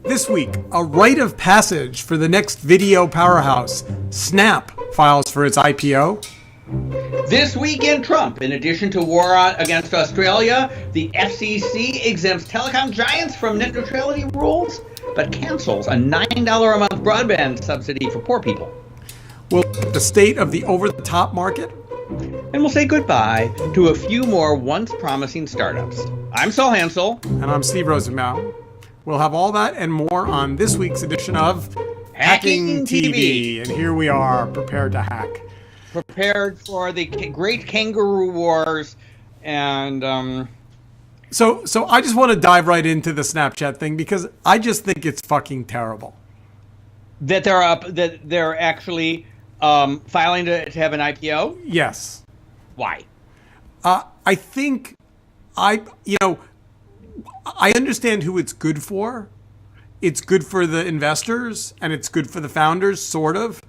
This week, a rite of passage for the next video powerhouse. Snap files for its IPO. This week in Trump, in addition to war against Australia, the FCC exempts telecom giants from net neutrality rules, but cancels a $9 a month broadband subsidy for poor people. We'll look at the state of the over-the-top market. And we'll say goodbye to a few more once promising startups. I'm Saul Hansell. And I'm Steve Rosenbaum. We'll have all that and more on this week's edition of Hacking TV. And here we are, prepared to hack. Prepared for the great kangaroo wars. And So I just want to dive right into the Snapchat thing because I just think it's fucking terrible. That they're actually filing to have an IPO? Yes. Why? I think I understand who it's good for. It's good for the investors and it's good for the founders, sort of.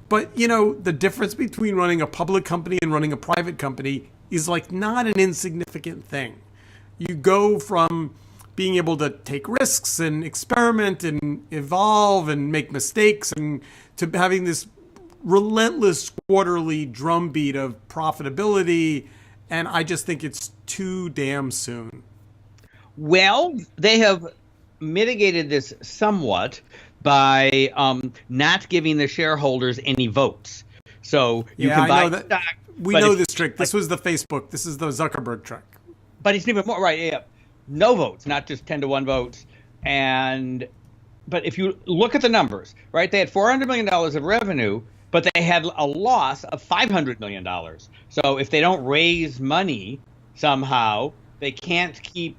But, the difference between running a public company and running a private company is like not an insignificant thing. You go from being able to take risks and experiment and evolve and make mistakes and to having this relentless quarterly drumbeat of profitability. And I just think it's too damn soon. Well, they have mitigated this somewhat by not giving the shareholders any votes. So you can buy stock. We know this trick. This was the Facebook. This is the Zuckerberg trick. But it's even more, right? Yeah. No votes, not just 10-1 votes. But if you look at the numbers, right, they had $400 million of revenue, but they had a loss of $500 million. So if they don't raise money somehow, they can't keep,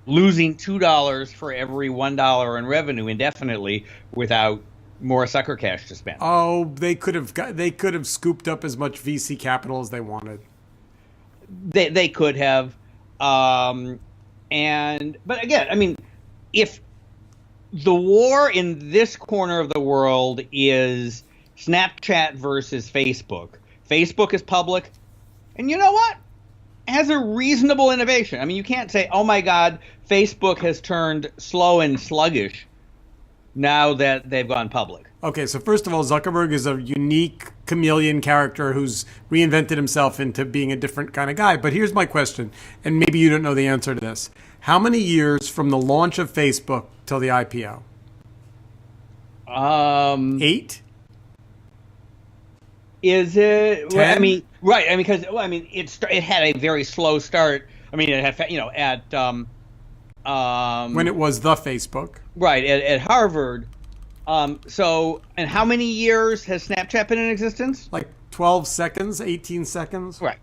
losing $2 for every $1 in revenue indefinitely without more sucker cash to spend. Oh, they could have scooped up as much VC capital as they wanted. They could have. But again, if the war in this corner of the world is Snapchat versus Facebook, Facebook is public, and you know what? It has a reasonable innovation. You can't say, oh my God, Facebook has turned slow and sluggish now that they've gone public. Okay, so first of all, Zuckerberg is a unique chameleon character who's reinvented himself into being a different kind of guy. But here's my question, and maybe you don't know the answer to this. How many years from the launch of Facebook till the IPO? 8? Is it? 10? Right. Because it had a very slow start. It had when it was the Facebook. Right at Harvard. And how many years has Snapchat been in existence? Like 12 seconds, 18 seconds. Right.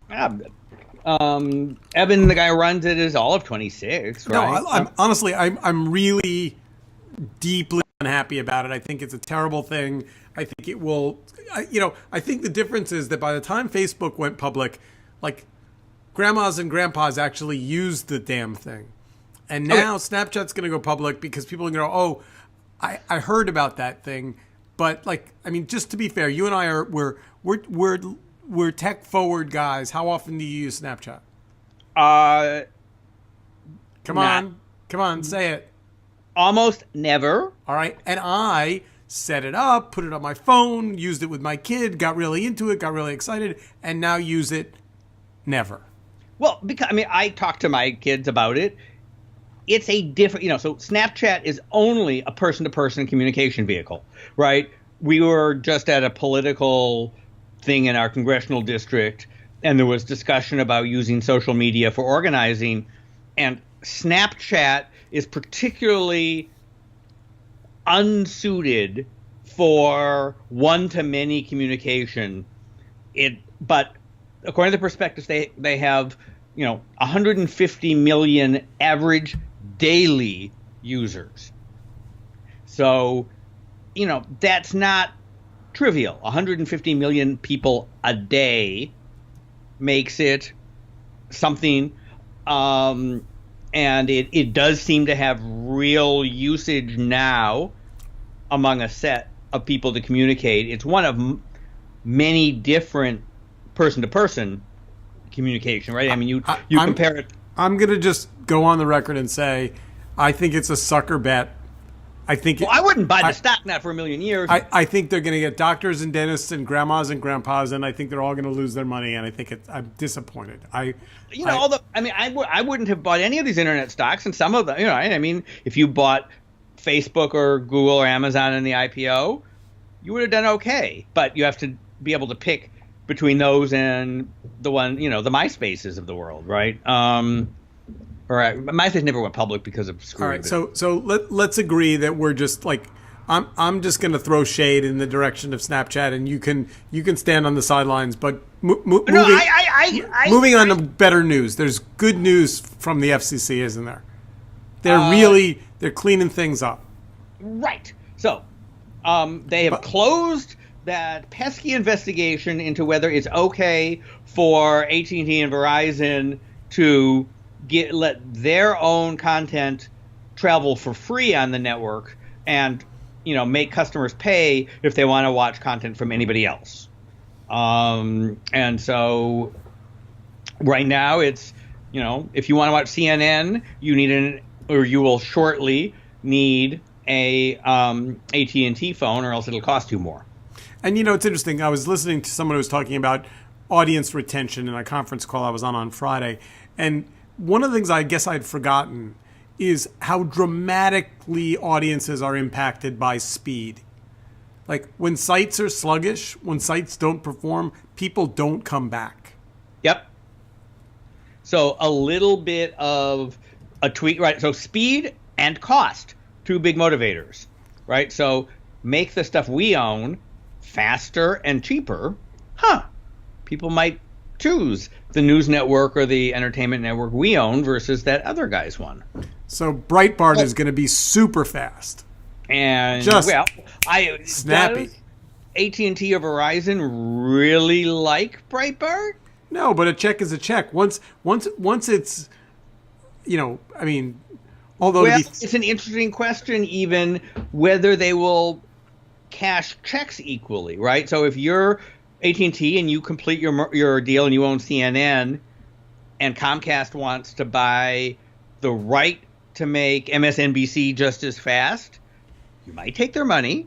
Evan, the guy who runs it, is all of 26. Right. No, I'm really deeply unhappy about it. I think it's a terrible thing. I think it will. I think the difference is that by the time Facebook went public, like grandmas and grandpas actually used the damn thing, and now Snapchat's going to go public because people are going to go, oh, I heard about that thing, but just to be fair, you and I are we're tech forward guys. How often do you use Snapchat? Come on, say it. Almost never. All right, and I set it up, put it on my phone, used it with my kid, got really into it, got really excited, and now use it never. Well, because I talk to my kids about it. It's a different, so Snapchat is only a person-to-person communication vehicle, right? We were just at a political thing in our congressional district, and there was discussion about using social media for organizing, and Snapchat is particularly unsuited for one-to-many communication. But according to the prospectus, they have 150 million average daily users. So, that's not trivial. 150 million people a day makes it something. And it does seem to have real usage now among a set of people to communicate. It's one of many different person-to-person communication, right? You compare it. I'm going to just go on the record and say I think it's a sucker bet. I think. Well, I wouldn't buy the stock not for a million years. I think they're going to get doctors and dentists and grandmas and grandpas, and I think they're all going to lose their money. And I think I'm disappointed. I wouldn't have bought any of these internet stocks, and some of them, I mean, if you bought Facebook or Google or Amazon in the IPO, you would have done okay. But you have to be able to pick between those and the one, the MySpaces of the world, right? MySpace never went public because of screwing. All right, so let's agree that we're just like I'm just going to throw shade in the direction of Snapchat, and you can stand on the sidelines. But moving on to better news, there's good news from the FCC, isn't there? They're cleaning things up. Right. So they have closed that pesky investigation into whether it's okay for AT&T and Verizon to let their own content travel for free on the network and make customers pay if they want to watch content from anybody else. And so right now it's if you want to watch CNN, you will shortly need a AT&T phone, or else it'll cost you more. And it's interesting. I was listening to someone who was talking about audience retention in a conference call I was on Friday, and one of the things I guess I'd forgotten is how dramatically audiences are impacted by speed. Like when sites are sluggish, when sites don't perform, people don't come back. Yep. So a little bit of a tweak, right? So speed and cost, two big motivators, right? So make the stuff we own faster and cheaper. People might choose the news network or the entertainment network we own versus that other guy's one. So Breitbart is going to be super fast. And snappy. Does AT&T or Verizon really like Breitbart? No, but a check is a check. Once it's, although it's an interesting question, even whether they will cash checks equally, right? So if you're AT&T and you complete your deal and you own CNN, and Comcast wants to buy the right to make MSNBC just as fast, you might take their money,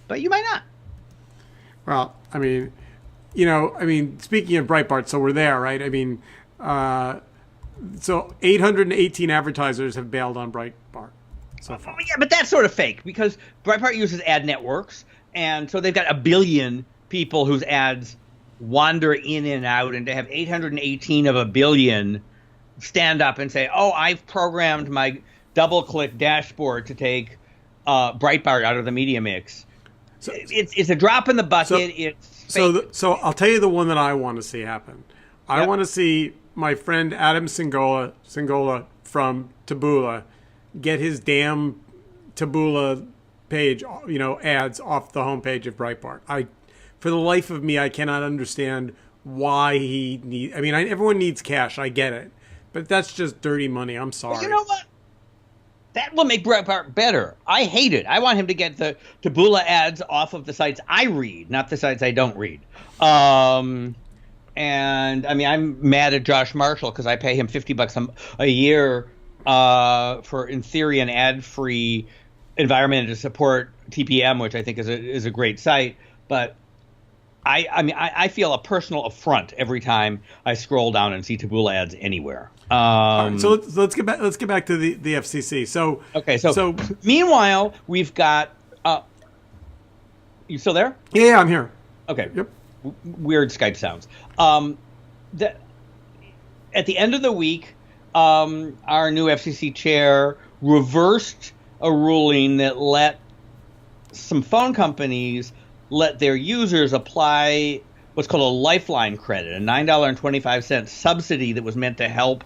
but you might not. Well, speaking of Breitbart, so we're there, right? So 818 advertisers have bailed on Breitbart so far. Yeah, but that's sort of fake because Breitbart uses ad networks, and so they've got 1 billion people whose ads wander in and out, and to have 818 of 1 billion stand up and say, I've programmed my DoubleClick dashboard to take Breitbart out of the media mix. So it's a drop in the bucket. So I'll tell you the one that I want to see happen. I want to see my friend Adam Singola from Taboola get his damn Taboola page, ads off the homepage of Breitbart. For the life of me, I cannot understand why everyone needs cash. I get it. But that's just dirty money. I'm sorry. Well, you know what? That will make Breitbart better. I hate it. I want him to get the Taboola ads off of the sites I read, not the sites I don't read. I'm mad at Josh Marshall because I pay him $50 a year for, in theory, an ad-free environment to support TPM, which I think is a great site. But I feel a personal affront every time I scroll down and see Taboola ads anywhere. Right, so let's get back to the FCC. So meanwhile, we've got you still there? Yeah, I'm here. Okay. Yep. Weird Skype sounds. At the end of the week, our new FCC chair reversed a ruling that let some phone companies let their users apply what's called a lifeline credit, a $9.25 subsidy that was meant to help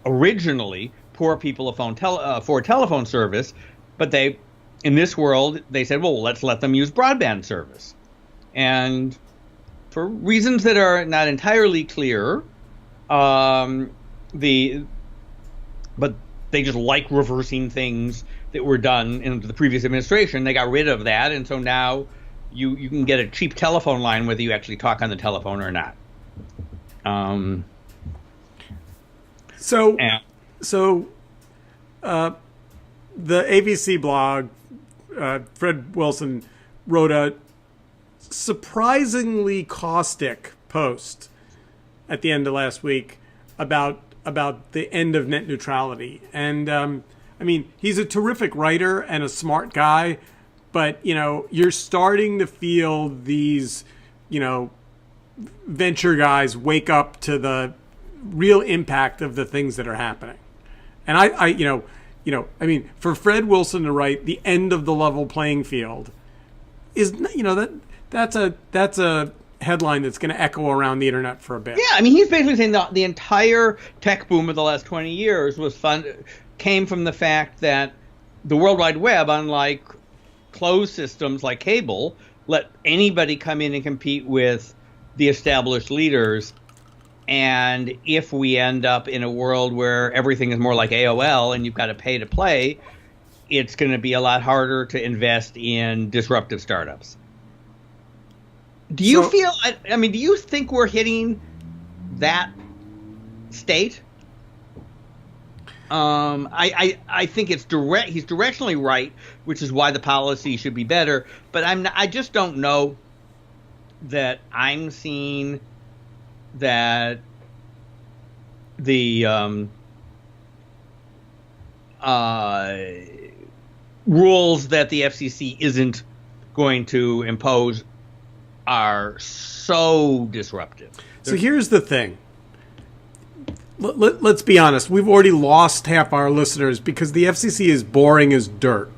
originally poor people afford telephone service. But in this world, they said, well, let's let them use broadband service. And for reasons that are not entirely clear, but they just like reversing things that were done in the previous administration. They got rid of that, and so now you can get a cheap telephone line whether you actually talk on the telephone or not. the ABC blog, Fred Wilson wrote a surprisingly caustic post at the end of last week about the end of net neutrality. And I mean, he's a terrific writer and a smart guy, but you're starting to feel these venture guys wake up to the real impact of the things that are happening. And I mean, for Fred Wilson to write the end of the level playing field is, that's a headline that's going to echo around the internet for a bit. Yeah, I mean, he's basically saying that the entire tech boom of the last 20 years came from the fact that the World Wide Web, unlike closed systems like cable, let anybody come in and compete with the established leaders. And if we end up in a world where everything is more like AOL and you've got to pay to play, it's going to be a lot harder to invest in disruptive startups. Do you do you think we're hitting that state? I think it's direct. He's directionally right, which is why the policy should be better. But I just don't know that I'm seeing that the rules that the FCC isn't going to impose are so disruptive. So here's the thing. Let's be honest. We've already lost half our listeners because the FCC is boring as dirt.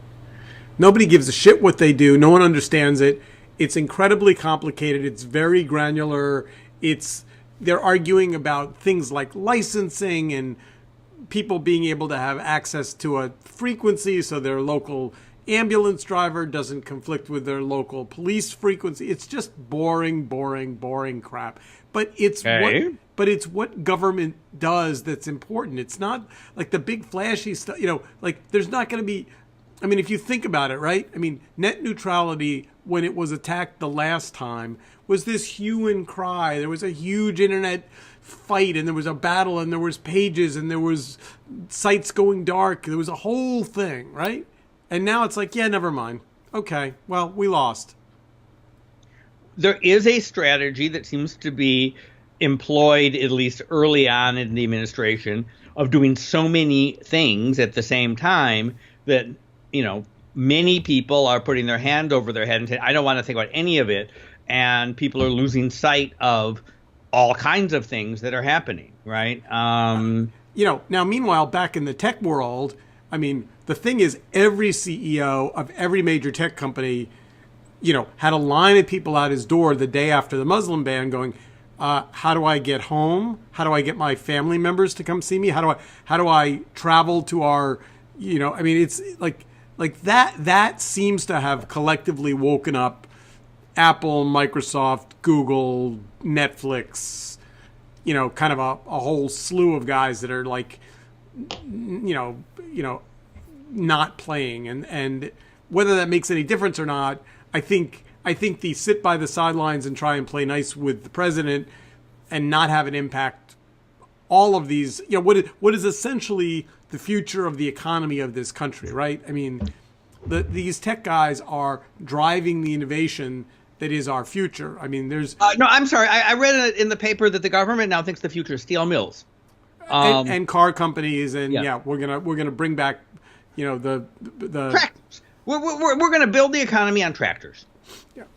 Nobody gives a shit what they do. No one understands it. It's incredibly complicated. It's very granular. They're arguing about things like licensing and people being able to have access to a frequency so their local ambulance driver doesn't conflict with their local police frequency. It's just boring crap. But it's what government does that's important. It's not like the big flashy stuff. Like there's not going to be. I mean, if you think about it, right? I mean, net neutrality when it was attacked the last time was this hue and cry. There was a huge internet fight, and there was a battle, and there was pages, and there was sites going dark. There was a whole thing, right? And now it's like, yeah, never mind. Okay, well, we lost. There is a strategy that seems to be employed, at least early on in the administration, of doing so many things at the same time that, many people are putting their hand over their head and saying, I don't want to think about any of it. And people are losing sight of all kinds of things that are happening, right? Now, meanwhile, back in the tech world, I mean, the thing is, every CEO of every major tech company, had a line of people out his door the day after the Muslim ban going, how do I get home? How do I get my family members to come see me? How do I travel to our, it's like that seems to have collectively woken up Apple, Microsoft, Google, Netflix, kind of a whole slew of guys that are like, not playing. And whether that makes any difference or not, I think the sit by the sidelines and try and play nice with the president and not have an impact all of these, what is essentially the future of the economy of this country, right? I mean, these tech guys are driving the innovation that is our future. I mean, there's no. I'm sorry. I read it in the paper that the government now thinks the future is steel mills and car companies, and we're gonna bring back, the tractors. We're gonna build the economy on tractors.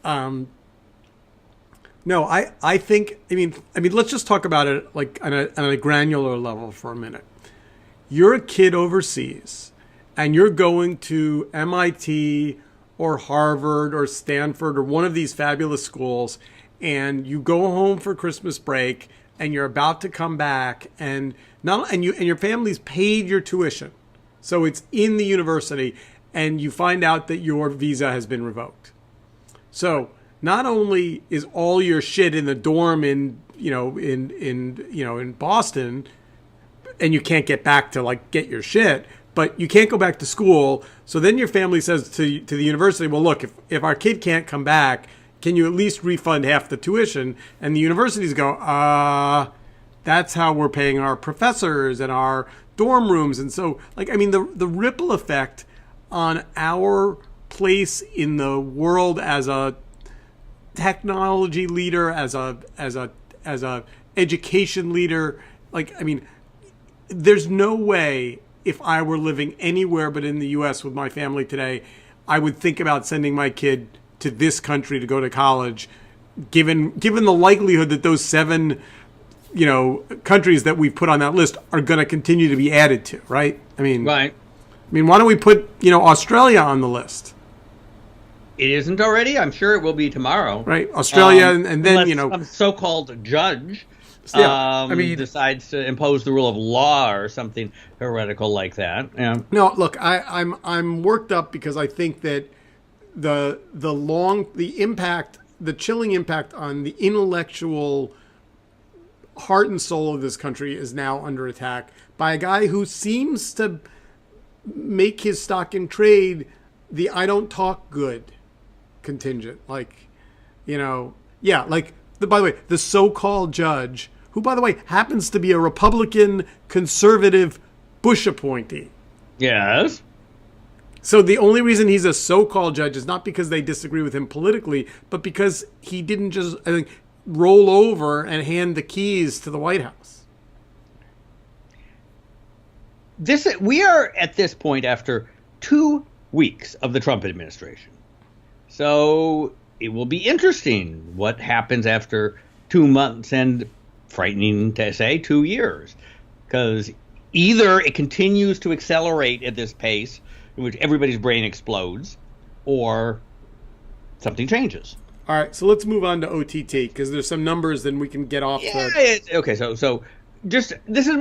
No, I think. I mean, let's just talk about it like on a granular level for a minute. You're a kid overseas, and you're going to MIT or Harvard or Stanford or one of these fabulous schools, and you go home for Christmas break, and you're about to come back, and your family's paid your tuition, so it's in the university, and you find out that your visa has been revoked. So not only is all your shit in the dorm in Boston, and you can't get back to like get your shit, but you can't go back to school. So then your family says to the university, well, look, if our kid can't come back, can you at least refund half the tuition? And the universities go, that's how we're paying our professors and our dorm rooms. And so, like, I mean, the ripple effect on our place in the world as a technology leader, as a education leader, like, I mean, there's no way if I were living anywhere but in the U.S. with my family today, I would think about sending my kid to this country to go to college, given the likelihood that those 7, countries that we've put on that list are going to continue to be added to, right? I mean, right. I mean, why don't we put, Australia on the list? It isn't already. I'm sure it will be tomorrow. Right, Australia, and then some so-called judge I mean, decides to impose the rule of law or something heretical like that. Yeah. No, look, I'm worked up because I think that the impact, the chilling impact on the intellectual heart and soul of this country is now under attack by a guy who seems to make his stock in trade the I don't talk good contingent. Like, like, by the way, the so-called judge, who, by the way, happens to be a Republican conservative Bush appointee. Yes. So the only reason he's a so-called judge is not because they disagree with him politically, but because he didn't just, I think, roll over and hand the keys to the White House. We are at this point after 2 weeks of the Trump administration. So it will be interesting what happens after 2 months and frightening to say 2 years, because either it continues to accelerate at this pace in which everybody's brain explodes, or something changes. All right, so let's move on to OTT, because there's some numbers, then we can get off. Okay, so just, this is,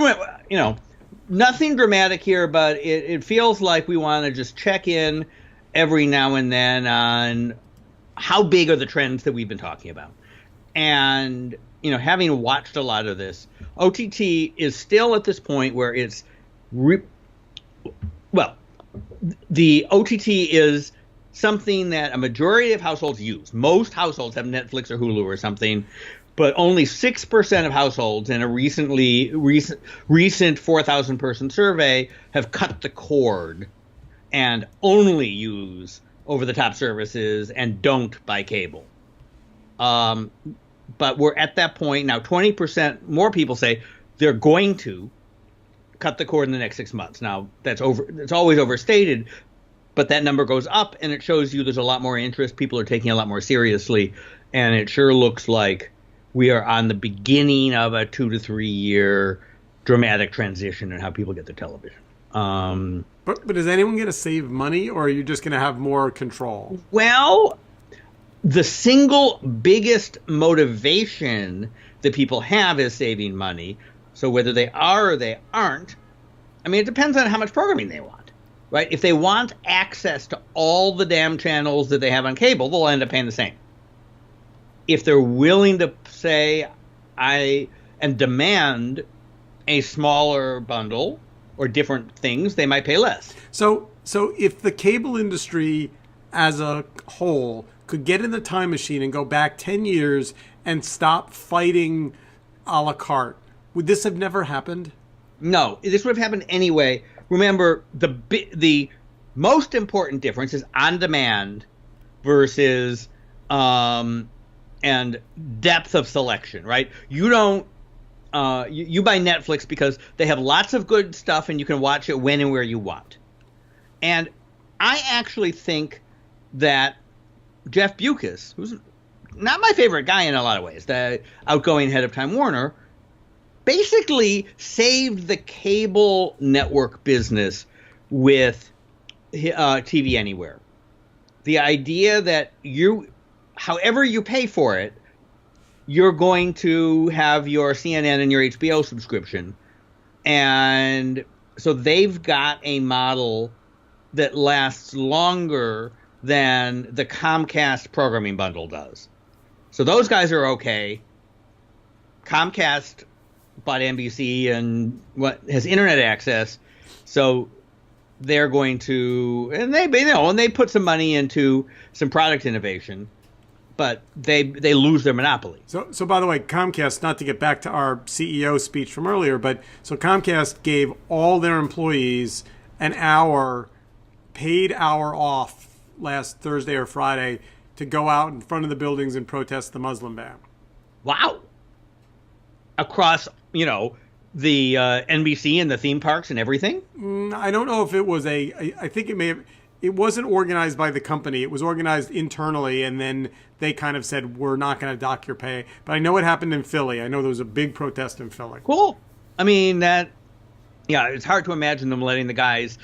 nothing dramatic here, but it feels like we want to just check in every now and then on how big are the trends that we've been talking about. And, having watched a lot of this, OTT is still at this point where it's, the OTT is something that a majority of households use. Most households have Netflix or Hulu or something, but only 6% of households in a recent 4,000 person survey have cut the cord and only use over-the-top services and don't buy cable. But we're at that point now. 20% more people say they're going to cut the cord in the next 6 months. Now, it's always overstated, but that number goes up, and it shows you there's a lot more interest. People are taking it a lot more seriously, and it sure looks like we are on the beginning of a 2 to 3 year dramatic transition in how people get their television. But is anyone going to save money, or are you just going to have more control? Well, the single biggest motivation that people have is saving money. So whether they are or they aren't, I mean, it depends on how much programming they want, right? If they want access to all the damn channels that they have on cable, they'll end up paying the same. If they're willing to say, and demand a smaller bundle or different things, they might pay less. So if the cable industry as a whole could get in the time machine and go back 10 years and stop fighting a la carte, would this have never happened? No, this would have happened anyway. Remember, the most important difference is on demand versus and depth of selection, right? You don't you buy Netflix because they have lots of good stuff and you can watch it when and where you want. And I actually think that Jeff Bewkes, who's not my favorite guy in a lot of ways, the outgoing head of Time Warner, basically saved the cable network business with TV Anywhere. The idea that however you pay for it, you're going to have your CNN and your HBO subscription. And so they've got a model that lasts longer than the Comcast programming bundle does. So those guys are okay. Comcast bought NBC and has internet access, so they're going to, and they put some money into some product innovation. but they lose their monopoly. So by the way, Comcast, not to get back to our CEO speech from earlier, but so Comcast gave all their employees an paid hour off last Thursday or Friday to go out in front of the buildings and protest the Muslim ban. Wow. Across, the NBC and the theme parks and everything? I don't know if it was I think it wasn't organized by the company. It was organized internally, and then they kind of said, we're not going to dock your pay. But I know it happened in Philly. I know there was a big protest in Philly. Cool. I mean, it's hard to imagine them letting the guys,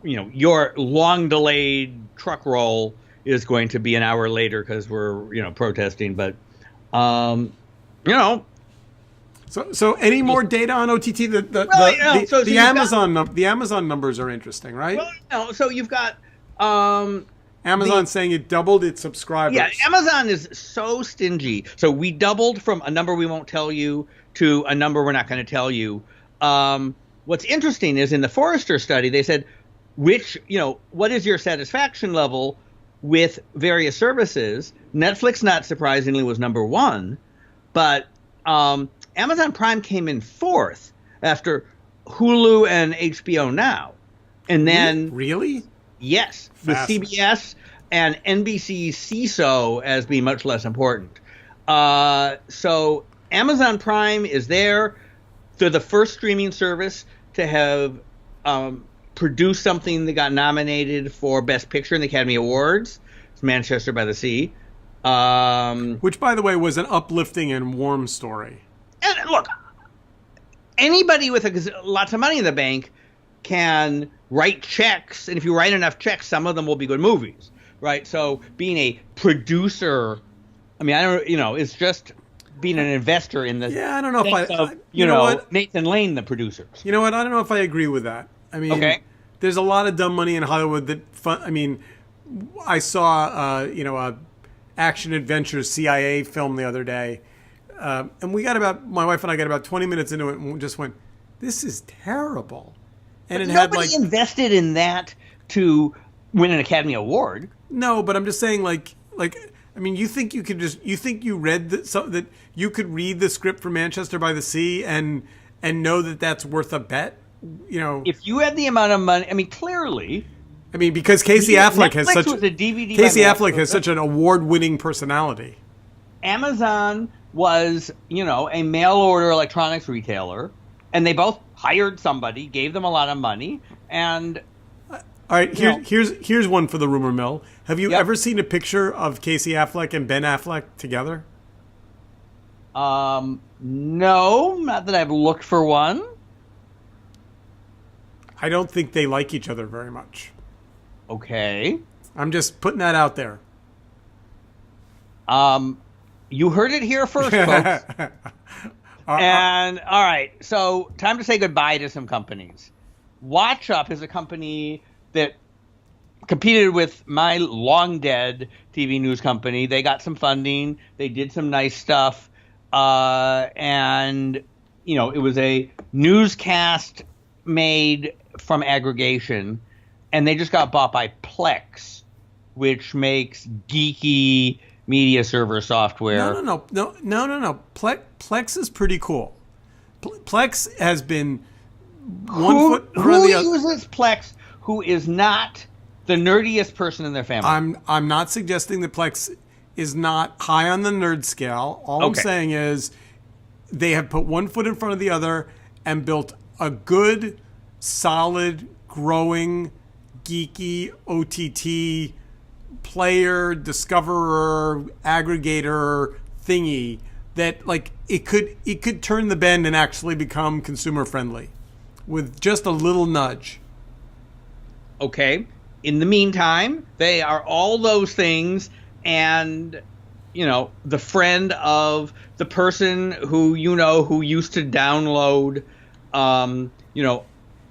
your long-delayed truck roll is going to be an hour later because we're, protesting. But, So any more data on OTT? The Amazon numbers are interesting, right? Well, no. So you've got Amazon saying it doubled its subscribers. Yeah, Amazon is so stingy. So we doubled from a number we won't tell you to a number we're not going to tell you. What's interesting is in the Forrester study, they said, what is your satisfaction level with various services? Netflix, not surprisingly, was number one, but Amazon Prime came in fourth after Hulu and HBO Now. And then... Really? Yes. With CBS and NBC CISO as being much less important. So Amazon Prime is there. They're the first streaming service to have produced something that got nominated for Best Picture in the Academy Awards. It's Manchester by the Sea. Which, by the way, was an uplifting and warm story. And look, anybody with lots of money in the bank can write checks, and if you write enough checks, some of them will be good movies, right? So being a producer, it's just being an investor in the I don't know if Nathan Lane, the producers. You know what? I don't know if I agree with that. There's a lot of dumb money in Hollywood I saw a action adventure CIA film the other day. And my wife and I got about 20 minutes into it and just went, this is terrible. And nobody invested in that to win an Academy Award. No, but I'm just saying, you think you read that you could read the script for Manchester by the Sea and know that that's worth a bet? If you had the amount of money, clearly. Because Casey Affleck has such an award-winning personality. Amazon was, a mail-order electronics retailer, and they both hired somebody, gave them a lot of money, and... All right, here's one for the rumor mill. Have you ever seen a picture of Casey Affleck and Ben Affleck together? No, not that I've looked for one. I don't think they like each other very much. Okay. I'm just putting that out there. You heard it here first, folks. And all right, so time to say goodbye to some companies. WatchUp is a company that competed with my long dead TV news company. They got some funding. They did some nice stuff. And, it was a newscast made from aggregation. And they just got bought by Plex, which makes geeky media server software. No. Plex is pretty cool. Plex has been Who uses Plex who is not the nerdiest person in their family? I'm not suggesting that Plex is not high on the nerd scale. All I'm saying is they have put one foot in front of the other and built a good, solid, growing, geeky OTT player, discoverer, aggregator thingy that it could turn the bend and actually become consumer friendly with just a little nudge. Okay. In the meantime, they are all those things, and the friend of the person who who used to download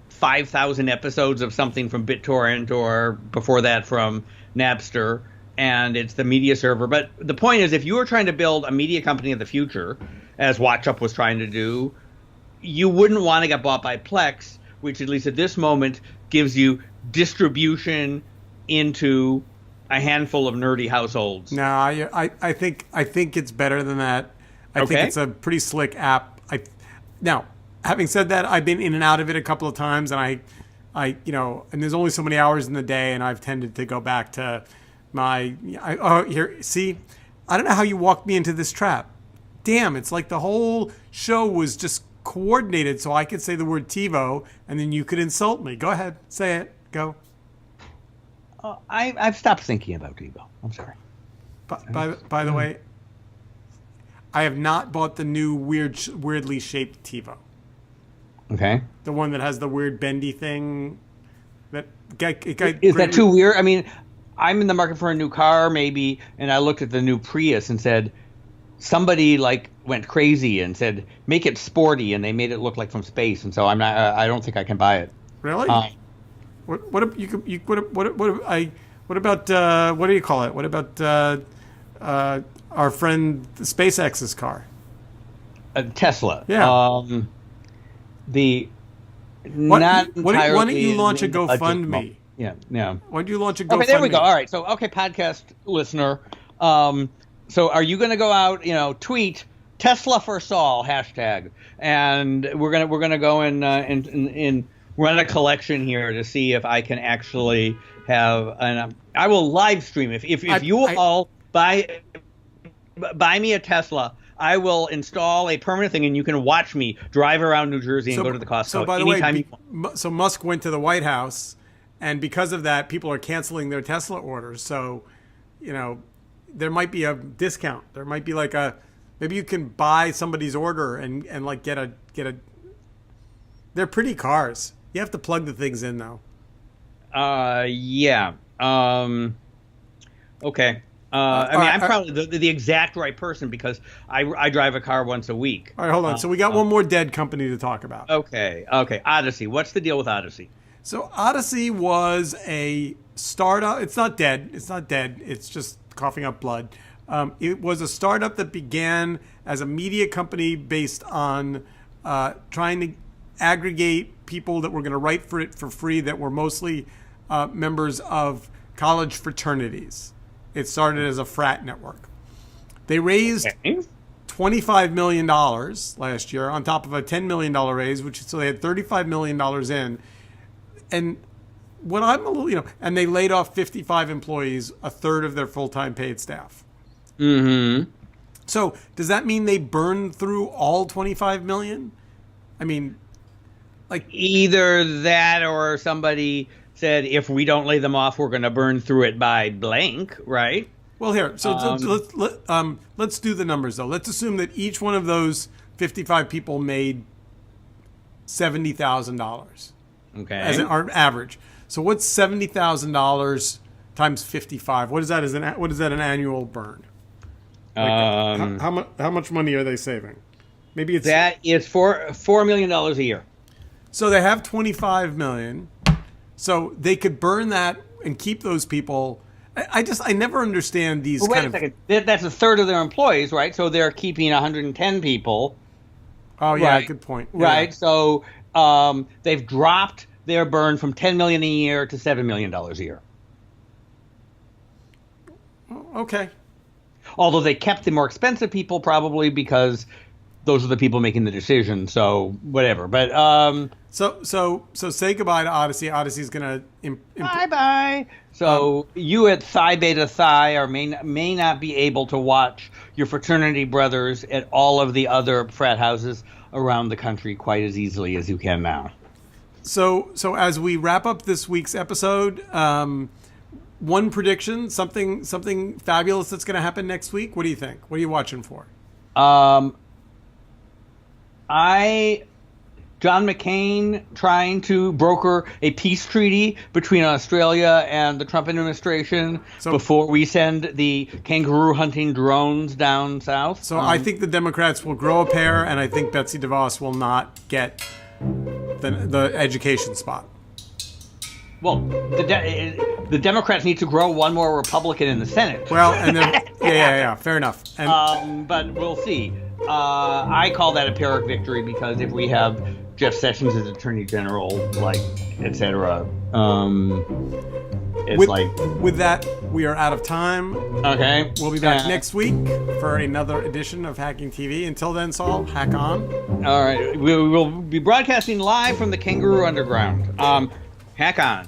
5,000 episodes of something from BitTorrent or before that from Napster, and it's the media server. But the point is, if you were trying to build a media company of the future, as WatchUp was trying to do, you wouldn't want to get bought by Plex, which at least at this moment gives you distribution into a handful of nerdy households. No, I think it's better than that. I think it's a pretty slick app. Now, having said that, I've been in and out of it a couple of times, and I and there's only so many hours in the day, and I've tended to go back to my. See, I don't know how you walked me into this trap. Damn, it's like the whole show was just coordinated so I could say the word TiVo, and then you could insult me. Go ahead, say it. Go. I've stopped thinking about TiVo. I'm sorry. By the way, I have not bought the new weirdly shaped TiVo. Okay. The one that has the weird bendy thing. Is that too weird? I mean, I'm in the market for a new car, maybe, and I looked at the new Prius and said, somebody went crazy and said, make it sporty, and they made it look like from space, and so I'm not. I don't think I can buy it. Really? What do you call it? What about our friend SpaceX's car? Tesla. Yeah. Why don't you launch a GoFundMe? Yeah. Why don't you launch a GoFundMe? Okay, there we go. All right. So, podcast listener. So are you going to go out, tweet Tesla for Saul #, and we're gonna go and run a collection here to see if I can actually have I will live stream if you all buy me a Tesla. I will install a permanent thing, and you can watch me drive around New Jersey and go to the Costco. So, by the way, so Musk went to the White House, and because of that, people are canceling their Tesla orders. So, there might be a discount. There might be maybe you can buy somebody's order and get a. They're pretty cars. You have to plug the things in though. Yeah. Okay. I'm probably the exact right person because I drive a car once a week. All right, hold on. So we got one more dead company to talk about. Okay. Odyssey. What's the deal with Odyssey? So Odyssey was a startup. It's not dead. It's just coughing up blood. It was a startup that began as a media company based on trying to aggregate people that were going to write for it for free that were mostly members of college fraternities. It started as a frat network. They raised $25 million last year on top of a $10 million raise, so they had $35 million in. And what I'm a little, and they laid off 55 employees, a third of their full-time paid staff. Mm-hmm. So does that mean they burned through all 25 million? I mean, either that or somebody said, if we don't lay them off, we're going to burn through it by blank, right? Well, here, so let's do the numbers, though. Let's assume that each one of those 55 people made $70,000. Okay. As our average. So what's $70,000 times 55? What is that? What is that an annual burn? How much money are they saving? Maybe it's that is $4 million a year. So they have 25 million. So they could burn that and keep those people. I never understand these. Well, wait a second. That's a third of their employees, right? So they're keeping 110 people. Oh yeah, right? Good point. Right. Yeah. So they've dropped their burn from $10 million a year to $7 million a year. Okay. Although they kept the more expensive people probably because those are the people making the decision. So whatever. But so say goodbye to Odyssey. Odyssey's gonna bye. So you at Psi Beta Psi may not be able to watch your fraternity brothers at all of the other frat houses around the country quite as easily as you can now. So as we wrap up this week's episode, one prediction, something fabulous that's going to happen next week. What do you think? What are you watching for? John McCain trying to broker a peace treaty between Australia and the Trump administration before we send the kangaroo hunting drones down south. So I think the Democrats will grow a pair, and I think Betsy DeVos will not get the education spot. Well, the Democrats need to grow one more Republican in the Senate. Well, and then yeah, fair enough. And, but we'll see. I call that a Pyrrhic victory because if we have Jeff Sessions as Attorney General, et cetera, It's with that, we are out of time. Okay. We'll be back next week for another edition of Hacking TV. Until then, Saul, hack on. All right. We will be broadcasting live from the Kangaroo Underground. Hack on.